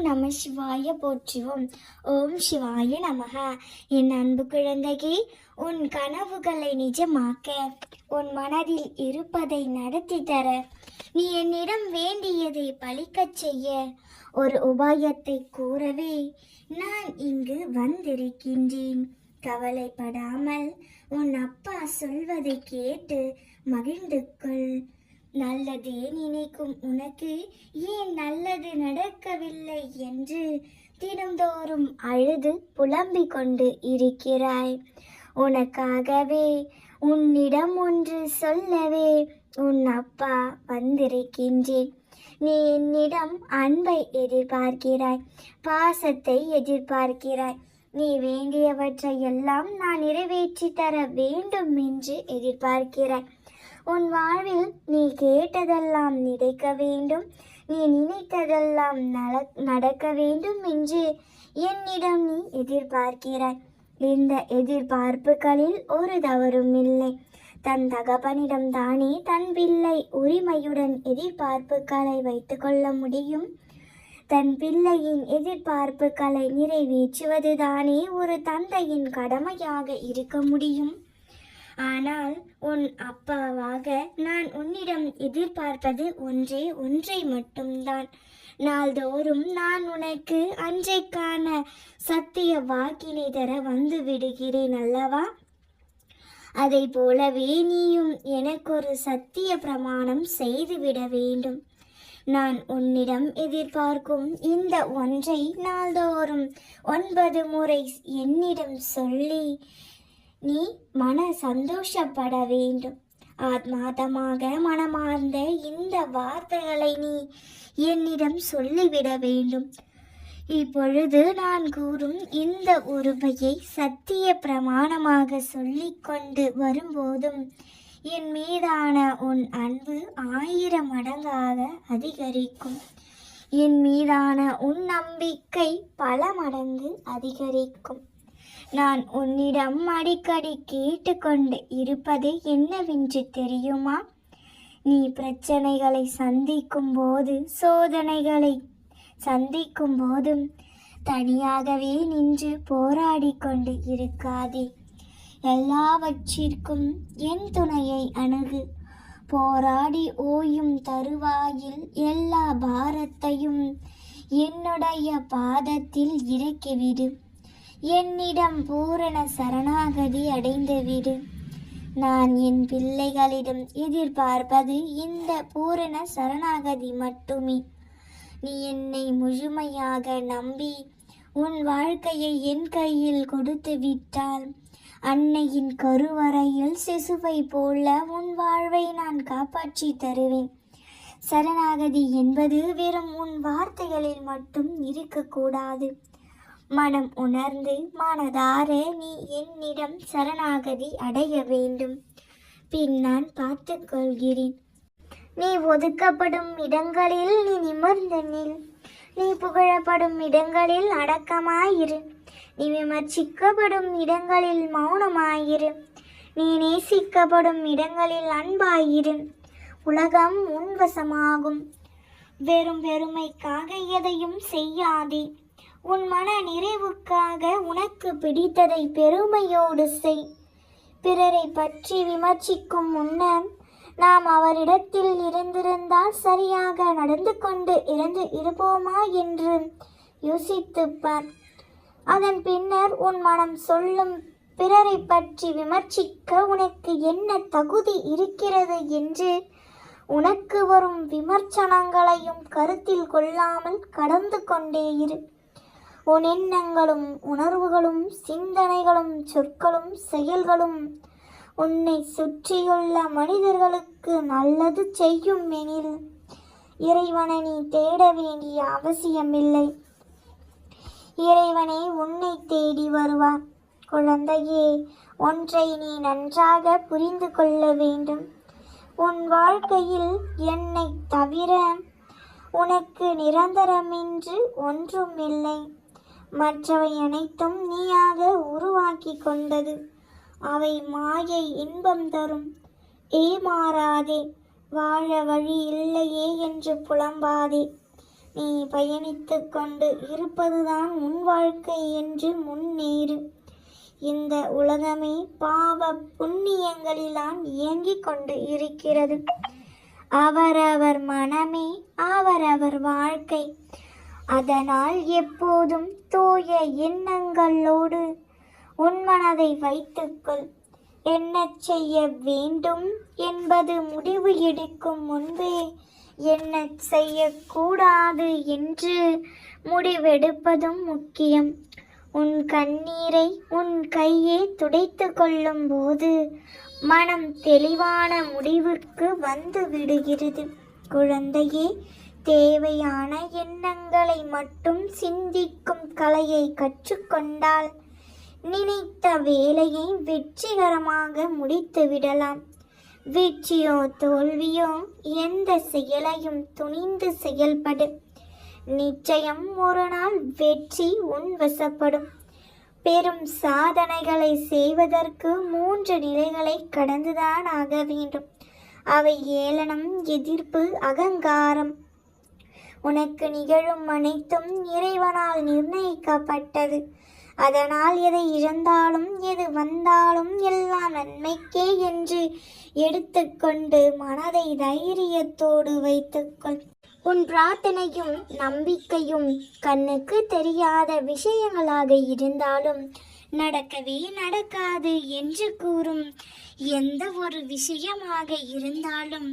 நம சிவாய போற்றுவோம். ஓம் சிவாய நமக. என் அன்பு குழந்தையே, உன் கனவுகளை நிஜமாக்க, உன் மனதில் இருப்பதை நடத்தி தர, நீ என்னிடம் வேண்டியதை பலிக்கச் செய்ய ஒரு உபாயத்தை கூறவே நான் இங்கு வந்திருக்கின்றேன். கவலைப்படாமல் உன் அப்பா சொல்வதை கேட்டு மகிழ்ந்து கொள். நல்லதே நினைக்கும் உனக்கு ஏன் நல்லது நடக்கவில்லை என்று தினந்தோறும் அழுது புலம்பிக் கொண்டு இருக்கிறாய். உனக்காகவே உன்னிடம் ஒன்று சொல்லவே உன் அப்பா வந்திருக்கின்றேன். நீ என்னிடம் அன்பை எதிர்பார்க்கிறாய், பாசத்தை எதிர்பார்க்கிறாய். நீ வேண்டியவற்றை எல்லாம் நான் நிறைவேற்றி தர வேண்டும் என்று எதிர்பார்க்கிறாய். உன் வாழ்வில் நீ கேட்டதெல்லாம் கிடைக்க வேண்டும், நீ நினைத்ததெல்லாம் நடக்க வேண்டும் என்று என்னிடம் நீ எதிர்பார்க்கிறாய். இந்த எதிர்பார்ப்புகளில் ஒரு தவறும் இல்லை. தன் தகப்பனிடம் தானே தன் பிள்ளை உரிமையுடன் எதிர்பார்ப்புகளை வைத்து கொள்ள முடியும். தன் பிள்ளையின் எதிர்பார்ப்புகளை நிறைவேற்றுவது தானே ஒரு தந்தையின் கடமையாக இருக்க முடியும். ஆனால் உன் அப்பாவாக நான் உன்னிடம் எதிர்பார்ப்பது ஒன்றை மட்டும்தான். நாள்தோறும் நான் உனக்கு அன்றைக்கான சத்திய வாக்கினை தர வந்து விடுகிறேன் அல்லவா? அதை போலவே நீயும் எனக்கொரு சத்திய பிரமாணம் செய்துவிட வேண்டும். நான் உன்னிடம் எதிர்பார்க்கும் இந்த ஒன்றை நாள்தோறும் 9 முறை என்னிடம் சொல்லி நீ மன சந்தோஷப்பட வேண்டும். ஆத்மார்த்தமாக மனமார்ந்த இந்த வார்த்தைகளை நீ என்னிடம் சொல்லிவிட வேண்டும். இப்பொழுது நான் கூறும் இந்த உருவையை சத்திய பிரமாணமாக சொல்லிக்கொண்டு வரும்போதும் என் மீதான உன் அன்பு 1000 மடங்காக அதிகரிக்கும். என் மீதான உன் நம்பிக்கை பல மடங்கு அதிகரிக்கும். நான் உன்னிடம் அடிக்கடி கேட்டுக்கொண்டு இருப்பது என்னவென்று தெரியுமா? நீ பிரச்சனைகளை சந்திக்கும் போது, சோதனைகளை சந்திக்கும் போதும் தனியாகவே நின்று போராடி கொண்டு இருக்காதே. எல்லாவற்றிற்கும் என் துணையை அணுகு. போராடி ஓயும் தருவாயில் எல்லா பாரத்தையும் என்னுடைய பாதத்தில் இறக்கிவிடு. என்னிடம் பூரண சரணாகதி அடைந்துவிடு. நான் என் பிள்ளைகளிடம் எதிர்பார்ப்பது இந்த பூரண சரணாகதி மட்டுமே. நீ என்னை முழுமையாக நம்பி உன் வாழ்க்கையை என் கையில் கொடுத்து விட்டால் அன்னையின் கருவறையில் சிசுவை போல உன் வாழ்வை நான் காப்பாற்றி தருவேன். சரணாகதி என்பது வெறும் உன் வார்த்தைகளில் மட்டும் இருக்கக்கூடாது. மனம் உணர்ந்து மனதார நீ என்னிடம் சரணாகதி அடைய வேண்டும். பின் நான் பார்த்து கொள்கிறேன். நீ ஒதுக்கப்படும் இடங்களில் நீ நிமிர்ந்து நில். நீ புகழப்படும் இடங்களில் அடக்கமாயிரு. நீ விமர்சிக்கப்படும் இடங்களில் மௌனமாயிரு. நீ நேசிக்கப்படும் இடங்களில் அன்பாயிரு. உலகம் உன்வசமாகும். வெறும் பெருமைக்காக எதையும் செய்யாதே. உன் மன நிறைவுக்காக உனக்கு பிடித்ததை பெருமையோடு செய். பிறரை பற்றி விமர்சிக்கும் முன்னர் நாம் அவரிடத்தில் இருந்திருந்தால் சரியாக நடந்து கொண்டு இருப்போமா என்று யோசித்துப்பார். அதன் பின்னர் உன் மனம் சொல்லும் பிறரை பற்றி விமர்சிக்க உனக்கு என்ன தகுதி இருக்கிறது என்று உனக்கு வரும் விமர்சனங்களையும் கருத்தில் கொள்ளாமல் கடந்து கொண்டே இரு. உன் எண்ணங்களும் உணர்வுகளும் சிந்தனைகளும் சொற்களும் செயல்களும் உன்னை சுற்றியுள்ள மனிதர்களுக்கு நல்லது செய்யும் எனில் இறைவனை நீ தேட வேண்டிய அவசியமில்லை. இறைவனை உன்னை தேடி வருவார். குழந்தையே, ஒன்றை நீ நன்றாக புரிந்து கொள்ள வேண்டும். உன் வாழ்க்கையில் என்னை தவிர உனக்கு நிரந்தரமின்றி ஒன்றும் இல்லை. மற்றவை அனைத்தும் நீயாக உருவாக்கி கொண்டது. அவை மாயை இன்பம் தரும். ஏமாறாதே. வாழ வழி இல்லையே என்று புலம்பாதே. நீ பயணித்து கொண்டு இருப்பதுதான் உன் வாழ்க்கை என்று முன்னேறு. இந்த உலகமே பாவ புண்ணியங்களிலான் இயங்கிக் கொண்டு இருக்கிறது. அவரவர் மனமே அவரவர் வாழ்க்கை. அதனால் எப்போதும் தூய எண்ணங்களோடு உன் மனதை வைத்துக்கொள். என்ன செய்ய வேண்டும் என்பது முடிவு எடுக்கும் முன்பே என்ன செய்யக்கூடாது என்று முடிவெடுப்பதும் முக்கியம். உன் கண்ணீரை உன் கையே துடைத்து கொள்ளும் போது மனம் தெளிவான முடிவுக்கு வந்து விடுகிறது. குழந்தையே, தேவையான எண்ணங்களை மட்டும் சிந்திக்கும் கலையை கற்றுக்கொண்டால் நினைத்த வேலையை வெற்றிகரமாக முடித்து விடலாம். வெற்றியோ தோல்வியோ எந்த செயலையும் துணிந்து செயல்படு. நிச்சயம் ஒரு நாள் வெற்றி உன் வசப்படும். பெரும் சாதனைகளை செய்வதற்கு 3 நிலைகளை கடந்துதான் ஆக வேண்டும். அவை ஏளனம், எதிர்ப்பு, அகங்காரம். உனக்கு நிகழும் அனைத்தும் இறைவனால் நிர்ணயிக்கப்பட்டது. அதனால் எதை இழந்தாலும் எது வந்தாலும் எல்லாம் நன்மைக்கே என்று எடுத்துக்கொண்டு மனதை தைரியத்தோடு வைத்துக்கொள். உன் பிரார்த்தனையும் நம்பிக்கையும் கண்ணுக்கு தெரியாத விஷயங்களாக இருந்தாலும் நடக்கவே நடக்காது என்று கூறும் எந்த ஒரு விஷயமாக இருந்தாலும்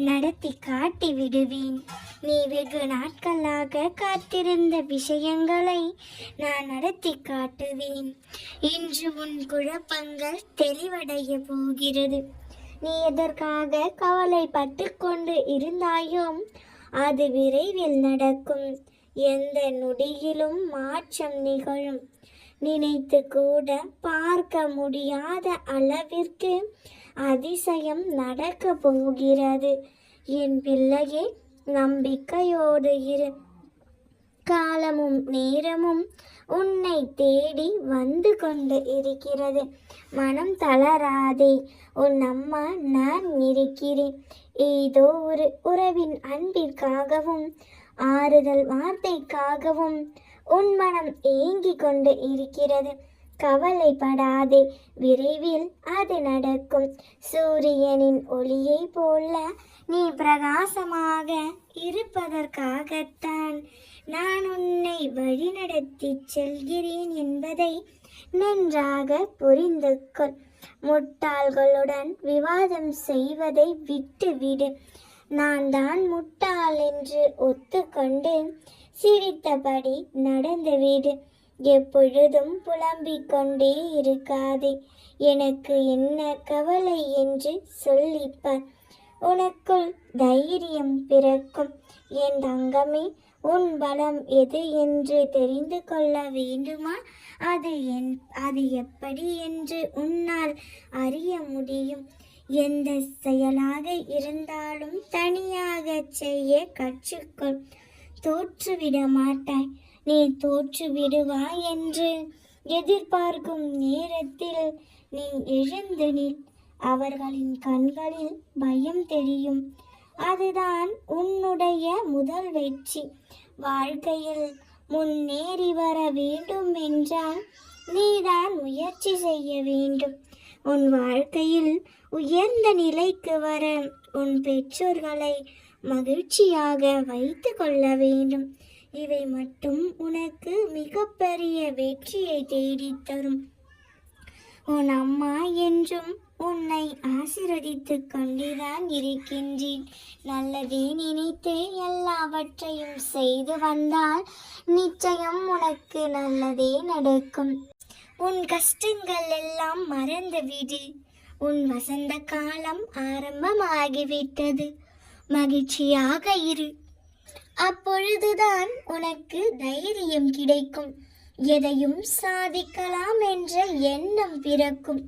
நடத்தி காட்டி விடுவேன். நீ வெகு நாட்களாக காத்திருந்த விஷயங்களை நான் நடத்தி காட்டுவேன். இன்று உன் குழப்பங்கள் தெளிவடைய போகிறது. நீ எதற்காக கவலைப்பட்டு கொண்டு இருந்தாயோ அது விரைவில் நடக்கும். எந்த நொடியிலும் மாற்றம் நிகழும். நினைத்து கூட பார்க்க முடியாத அளவிற்கு அதிசயம் நடக்க போகிறது. என் பிள்ளையே, நம்பிக்கையோடு இரு. காலமும் நேரமும் உன்னை தேடி வந்து கொண்டு இருக்கிறது. மனம் தளராதே. உன் அம்மா நான் இருக்கிறேன். ஏதோ ஒரு உறவின் அன்பிற்காகவும் ஆறுதல் வார்த்தைக்காகவும் உன் மனம் ஏங்கிக் கொண்டு இருக்கிறது. கவலைப்படாதே, விரைவில் அது நடக்கும். சூரியனின் ஒளியை போல நீ பிரகாசமாக இருப்பதற்காகத்தான் நான் உன்னை வழிநடத்தி செல்கிறேன் என்பதை நன்றாக புரிந்து கொள். முட்டாள்களுடன் விவாதம் செய்வதை விட்டுவிடு. நான் தான் முட்டாள் என்று ஒத்துக்கொண்டு சிரித்தபடி நடந்துவிடு. எப்பொழுதும் புலம்பிக் கொண்டே இருக்காதே. எனக்கு என்ன கவலை என்று சொல்லிப்பார். உனக்குள் தைரியம் பிறக்கும். என் தங்கமே, உன் பலம் எது என்று தெரிந்து கொள்ள வேண்டுமா? அது எப்படி என்று உன்னால் அறிய முடியும். எந்த செயலாக இருந்தாலும் தனியாக செய்ய கற்றுக்கொள். தோற்றுவிட மாட்டாய். நீ தோற்று விடுவாய் என்று எதிர்பார்க்கும் நேரத்தில் நீ எழுந்து நில். அவர்களின் கண்களில் பயம் தெரியும். அதுதான் உன்னுடைய முதல் வெற்றி. வாழ்க்கையில் முன்னேறி வர வேண்டும் என்றால் நீதான் முயற்சி செய்ய வேண்டும். உன் வாழ்க்கையில் உயர்ந்த நிலைக்கு வர உன் பெற்றோர்களை மகிழ்ச்சியாக வைத்து கொள்ள வேண்டும். இவை மட்டும் உனக்கு மிகப்பெரிய வெற்றியை தேடித்தரும். உன் அம்மா என்றும் உன்னை ஆசீர்வதித்து கொண்டுதான் இருக்கின்றேன். நல்லதே நினைத்து எல்லாவற்றையும் செய்து வந்தால் நிச்சயம் உனக்கு நல்லதே நடக்கும். உன் கஷ்டங்கள் எல்லாம் மறந்துவிடு. உன் வசந்த காலம் ஆரம்பமாகிவிட்டது. மகிழ்ச்சியாக இரு. அப்பொழுதுதான் உனக்கு தைரியம் கிடைக்கும். எதையும் சாதிக்கலாம் என்ற எண்ணம் பிறக்கும்.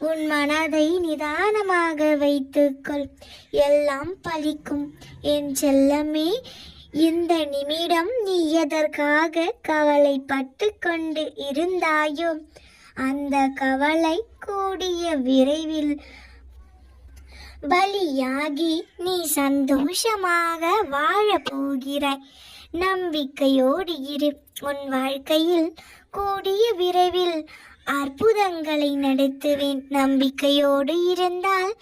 உன் மனதை நிதானமாக வைத்துக்கொள். எல்லாம் பலிக்கும். என் செல்லமே, இந்த நிமிடம் நீ எதற்காக கவலைப்பட்டு கொண்டு இருந்தாயோ அந்த கவலை கூடிய விரைவில் பலியாகி நீ சந்தோஷமாக வாழப் போகிறாய். நம்பிக்கையோடு இரு. உன் வாழ்க்கையில் கூடிய விரைவில் அற்புதங்களை நடத்துவேன். நம்பிக்கையோடு இருந்தால்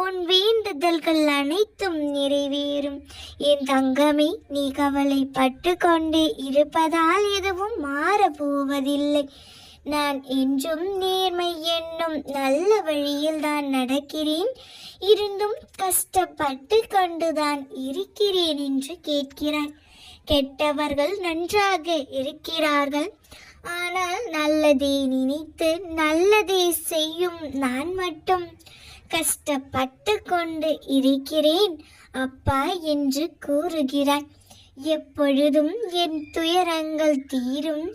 உன் வேண்டுதல்கள் அனைத்தும் நிறைவேறும். என் தங்கமே, நீ கவலைப்பட்டு கொண்டே இருப்பதால் எதுவும் மாறப்போவதில்லை. நான் என்றும் நேர்மை என்னும் நல்ல வழியில் தான் நடக்கிறேன். இருந்தும் கஷ்டப்பட்டு கொண்டுதான் இருக்கிறேன் என்று கேட்கிறாய். கெட்டவர்கள் நன்றாக இருக்கிறார்கள், ஆனால் நல்லதே நினைத்து நல்லதே செய்யும் நான் மட்டும் கஷ்டப்பட்டு கொண்டு இருக்கிறேன் அப்பா என்று கூறுகிறாய். எப்பொழுதும் என் துயரங்கள் தீரும்,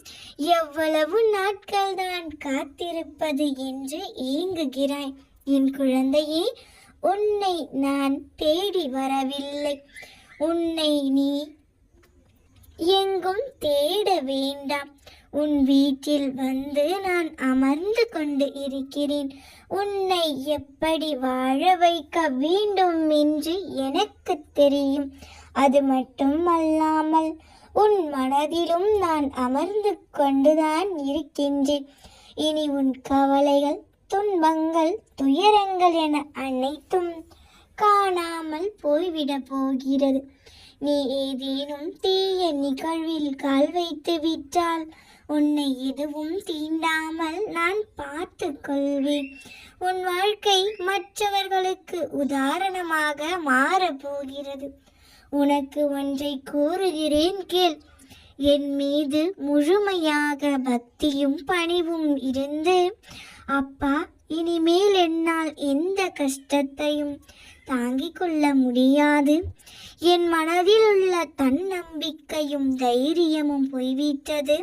எவ்வளவு நாட்கள் தான் காத்திருப்பது என்று ஏங்குகிறாய். என் குழந்தையே, உன்னை நான் தேடி வரவில்லை. உன்னை நீ எங்கும் தேட வேண்டாம். உன் வீட்டில் வந்து நான் அமர்ந்து கொண்டு இருக்கிறேன். உன்னை எப்படி வாழ வைக்க வேண்டும் என்று எனக்கு தெரியும். அது மட்டும் அல்லாமல் உன் மனதிலும் நான் அமர்ந்து கொண்டுதான் இருக்கின்றேன். இனி உன் கவலைகள், துன்பங்கள், துயரங்கள் என அனைத்தும் காணாமல் போய்விடப் போகிறது. நீ ஏதேனும் தீய நிகழ்வில் கால் வைத்து விட்டால் உன்னை எதுவும் தீண்டாமல் நான் பார்த்து கொள்வேன். உன் வாழ்க்கை மற்றவர்களுக்கு உதாரணமாக மாறப்போகிறது. உனக்கு ஒன்றை கூறுகிறேன் கேள். என் மீது முழுமையாக பக்தியும் பணிவும் இருந்து, அப்பா, இனிமேல் என்னால் எந்த கஷ்டத்தையும் தாங்கிக் கொள்ள முடியாது, என் மனதில் உள்ள தன்னம்பிக்கையும் தைரியமும் போய்விட்டது,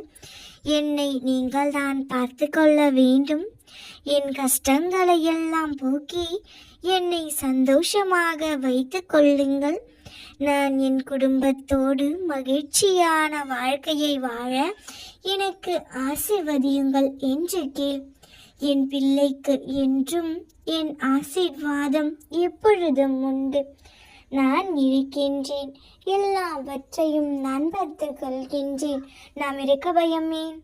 என்னை நீங்கள் தான் பார்த்து கொள்ள வேண்டும், என் கஷ்டங்களை எல்லாம் போக்கி என்னை சந்தோஷமாக வைத்து கொள்ளுங்கள், நான் என் குடும்பத்தோடு மகிழ்ச்சியான வாழ்க்கையை வாழ எனக்கு ஆசீர்வதியுங்கள் என்று கேள். என் பிள்ளைக்கு என்றும் என் ஆசீர்வாதம் எப்பொழுதும் உண்டு. நான் இருக்கின்றேன், எல்லாவற்றையும் நான் பார்த்துக் கொள்கின்றேன். நாம் இருக்க பயமேன்.